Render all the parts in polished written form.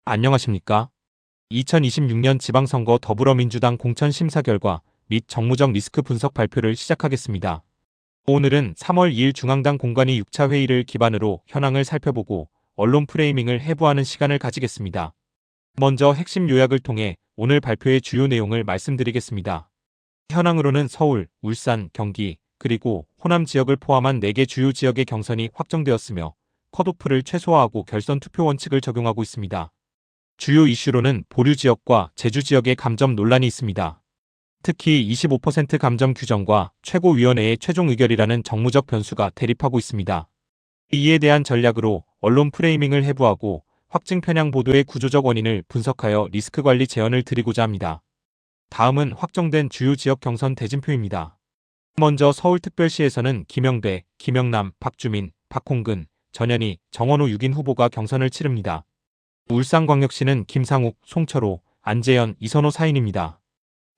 안녕하십니까? 2026년 지방선거 더불어민주당 공천 심사 결과 및 정무적 리스크 분석 발표를 시작하겠습니다. 오늘은 3월 2일 중앙당 공관위 6차 회의를 기반으로 현황을 살펴보고 언론 프레이밍을 해부하는 시간을 가지겠습니다. 먼저 핵심 요약을 통해 오늘 발표의 주요 내용을 말씀드리겠습니다. 현황으로는 서울, 울산, 경기, 그리고 호남 지역을 포함한 4개 주요 지역의 경선이 확정되었으며 컷오프를 최소화하고 결선 투표 원칙을 적용하고 있습니다. 주요 이슈로는 보류 지역과 제주 지역의 감점 논란이 있습니다. 특히 25% 감점 규정과 최고위원회의 최종 의결이라는 정무적 변수가 대립하고 있습니다. 이에 대한 전략으로 언론 프레이밍을 해부하고 확증 편향 보도의 구조적 원인을 분석하여 리스크 관리 제언을 드리고자 합니다. 다음은 확정된 주요 지역 경선 대진표입니다. 먼저 서울특별시에서는 김영배, 김영남, 박주민, 박홍근, 전현희, 정원호 6인 후보가 경선을 치릅니다. 울산광역시는 김상욱, 송철호, 안재현, 이선호 4인입니다.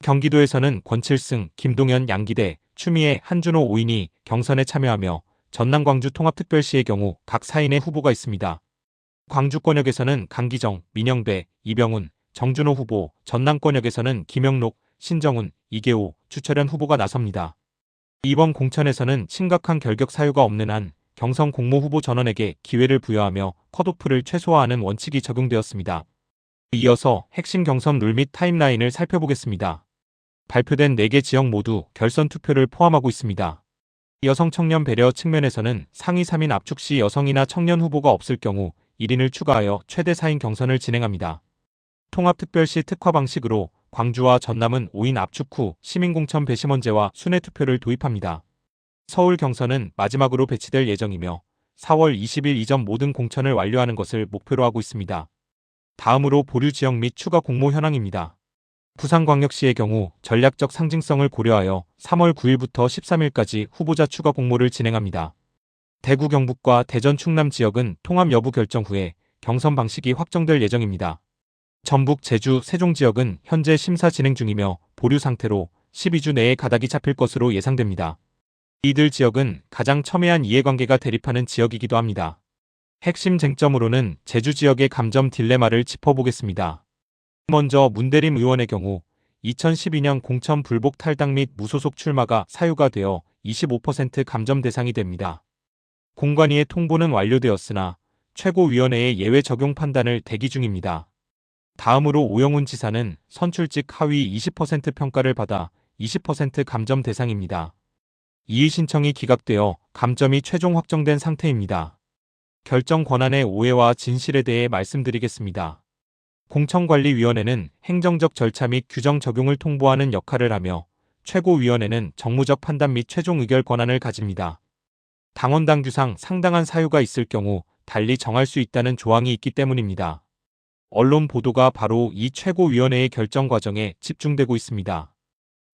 경기도에서는 권칠승, 김동연, 양기대, 추미애, 한준호 5인이 경선에 참여하며 전남 광주 통합특별시의 경우 각 4인의 후보가 있습니다. 광주권역에서는 강기정, 민영배, 이병훈, 정준호 후보, 전남권역에서는 김영록, 신정훈, 이계호, 주철현 후보가 나섭니다. 이번 공천에서는 심각한 결격 사유가 없는 한 경선 공모 후보 전원에게 기회를 부여하며 컷오프를 최소화하는 원칙이 적용되었습니다. 이어서 핵심 경선 룰 및 타임라인을 살펴보겠습니다. 발표된 4개 지역 모두 결선 투표를 포함하고 있습니다. 여성 청년 배려 측면에서는 상위 3인 압축 시 여성이나 청년 후보가 없을 경우 1인을 추가하여 최대 4인 경선을 진행합니다. 통합특별시 특화 방식으로 광주와 전남은 5인 압축 후 시민공천 배심원제와 순회투표를 도입합니다. 서울 경선은 마지막으로 배치될 예정이며 4월 20일 이전 모든 공천을 완료하는 것을 목표로 하고 있습니다. 다음으로 보류 지역 및 추가 공모 현황입니다. 부산광역시의 경우 전략적 상징성을 고려하여 3월 9일부터 13일까지 후보자 추가 공모를 진행합니다. 대구 경북과 대전 충남 지역은 통합 여부 결정 후에 경선 방식이 확정될 예정입니다. 전북 제주 세종 지역은 현재 심사 진행 중이며 보류 상태로 12주 내에 가닥이 잡힐 것으로 예상됩니다. 이들 지역은 가장 첨예한 이해관계가 대립하는 지역이기도 합니다. 핵심 쟁점으로는 제주 지역의 감점 딜레마를 짚어보겠습니다. 먼저 문대림 의원의 경우 2012년 공천 불복 탈당 및 무소속 출마가 사유가 되어 25% 감점 대상이 됩니다. 공관위의 통보는 완료되었으나 최고위원회의 예외 적용 판단을 대기 중입니다. 다음으로 오영훈 지사는 선출직 하위 20% 평가를 받아 20% 감점 대상입니다. 이의 신청이 기각되어 감점이 최종 확정된 상태입니다. 결정 권한의 오해와 진실에 대해 말씀드리겠습니다. 공천관리위원회는 행정적 절차 및 규정 적용을 통보하는 역할을 하며 최고위원회는 정무적 판단 및 최종 의결 권한을 가집니다. 당원당규상 상당한 사유가 있을 경우 달리 정할 수 있다는 조항이 있기 때문입니다. 언론 보도가 바로 이 최고위원회의 결정 과정에 집중되고 있습니다.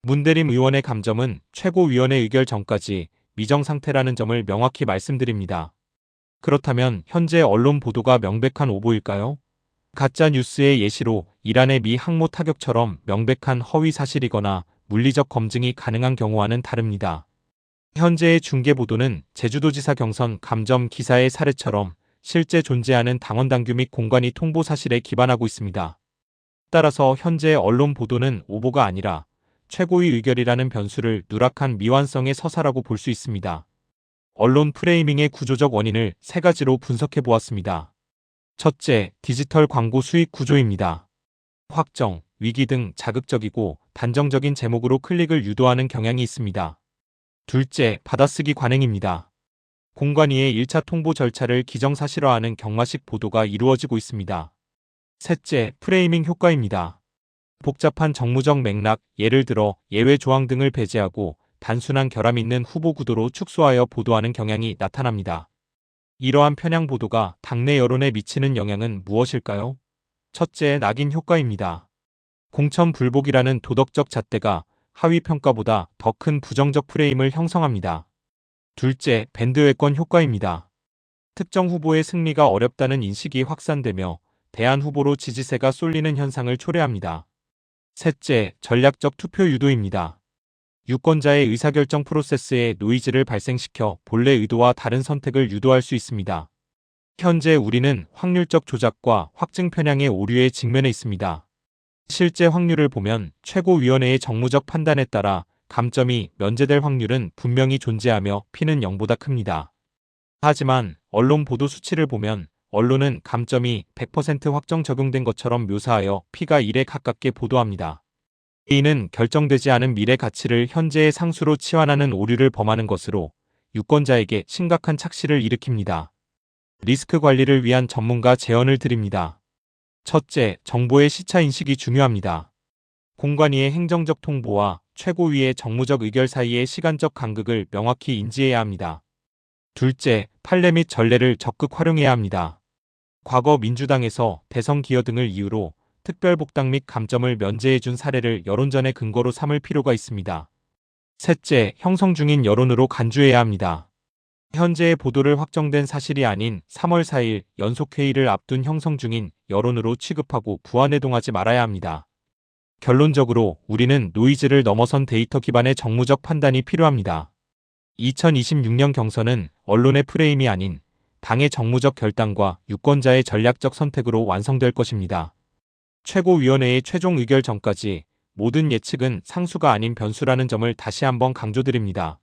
문대림 의원의 감점은 최고위원회 의결 전까지 미정 상태라는 점을 명확히 말씀드립니다. 그렇다면 현재 언론 보도가 명백한 오보일까요? 가짜 뉴스의 예시로 이란의 미 항모 타격처럼 명백한 허위 사실이거나 물리적 검증이 가능한 경우와는 다릅니다. 현재의 중계 보도는 제주도지사 경선 감점 기사의 사례처럼 실제 존재하는 당원당규 및 공관위 통보 사실에 기반하고 있습니다. 따라서 현재 언론 보도는 오보가 아니라 최고위 의결이라는 변수를 누락한 미완성의 서사라고 볼 수 있습니다. 언론 프레이밍의 구조적 원인을 3가지로 분석해 보았습니다. 첫째, 디지털 광고 수익 구조입니다. 확정, 위기 등 자극적이고 단정적인 제목으로 클릭을 유도하는 경향이 있습니다. 둘째, 받아쓰기 관행입니다. 공관위의 1차 통보 절차를 기정사실화하는 경마식 보도가 이루어지고 있습니다. 셋째, 프레이밍 효과입니다. 복잡한 정무적 맥락, 예를 들어 예외 조항 등을 배제하고 단순한 결함 있는 후보 구도로 축소하여 보도하는 경향이 나타납니다. 이러한 편향 보도가 당내 여론에 미치는 영향은 무엇일까요? 첫째, 낙인 효과입니다. 공천 불복이라는 도덕적 잣대가 하위 평가보다 더 큰 부정적 프레임을 형성합니다. 둘째, 밴드웨건 효과입니다. 특정 후보의 승리가 어렵다는 인식이 확산되며 대안 후보로 지지세가 쏠리는 현상을 초래합니다. 셋째, 전략적 투표 유도입니다. 유권자의 의사결정 프로세스에 노이즈를 발생시켜 본래 의도와 다른 선택을 유도할 수 있습니다. 현재 우리는 확률적 조작과 확증 편향의 오류에 직면해 있습니다. 실제 확률을 보면 최고위원회의 정무적 판단에 따라 감점이 면제될 확률은 분명히 존재하며 P는 0보다 큽니다. 하지만 언론 보도 수치를 보면 언론은 감점이 100% 확정 적용된 것처럼 묘사하여 P가 1에 가깝게 보도합니다. 이는 결정되지 않은 미래 가치를 현재의 상수로 치환하는 오류를 범하는 것으로 유권자에게 심각한 착시를 일으킵니다. 리스크 관리를 위한 전문가 제언을 드립니다. 첫째, 정보의 시차 인식이 중요합니다. 공관위의 행정적 통보와 최고위의 정무적 의결 사이의 시간적 간극을 명확히 인지해야 합니다. 둘째, 판례 및 전례를 적극 활용해야 합니다. 과거 민주당에서 대선 기여 등을 이유로 특별복당 및 감점을 면제해준 사례를 여론전의 근거로 삼을 필요가 있습니다. 셋째, 형성 중인 여론으로 간주해야 합니다. 현재의 보도를 확정된 사실이 아닌 3월 4일 연속회의를 앞둔 형성 중인 여론으로 취급하고 부안해동하지 말아야 합니다. 결론적으로 우리는 노이즈를 넘어선 데이터 기반의 정무적 판단이 필요합니다. 2026년 경선은 언론의 프레임이 아닌 당의 정무적 결단과 유권자의 전략적 선택으로 완성될 것입니다. 최고위원회의 최종 의결 전까지 모든 예측은 상수가 아닌 변수라는 점을 다시 한번 강조드립니다.